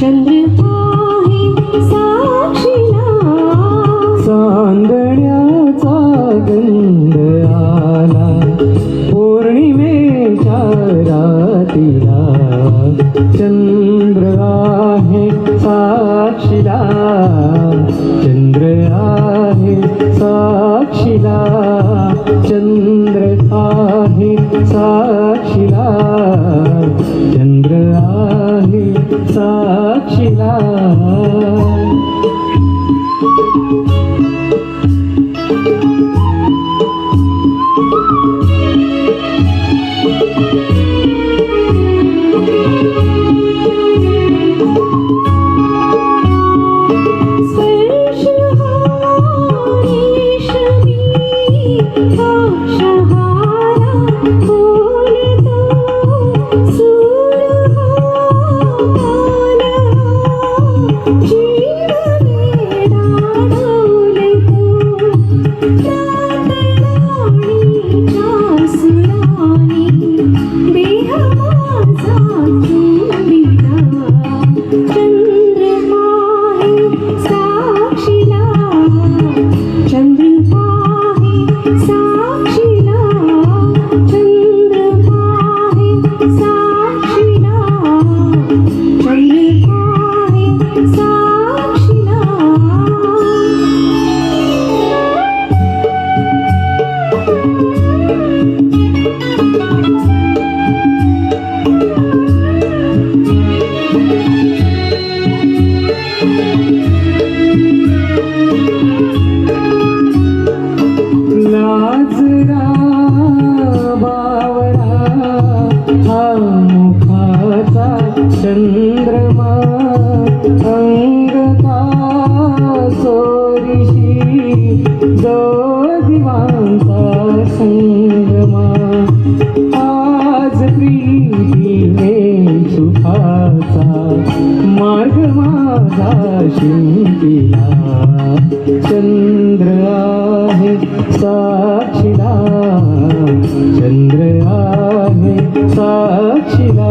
चंद्र आहे साक्षीला, चांदण्याचा गंध आला पौर्णिमेच्या रातीला. चंद्र आहे साक्षीला, चंद्र आहे साक्षीला, चंद्र आहे साक्षीला, चंद्र आहे साक्षीला. स्पर्श हा रेशमी आशहारा बोलतो, सूर हा काल हा जीव वेडा डोलतो. रातराणीच्या सुराने देह माझा चुंबिला. चंद्र आहे साक्षीला, चंद्र आहे साक्षीला, चंद्र आहे साक्षीला, चंद्र आहे साक्षीला. लाजरा बावरा हा मुखाचा चंद्रमा, अंग का सोरीशी जो दिवांचा संगमा. आज प्रीतीने सुखाचा मार्ग माझा शिंपिला. चंद्र आहे साक्षीला, चंद्र आहे साक्षीला.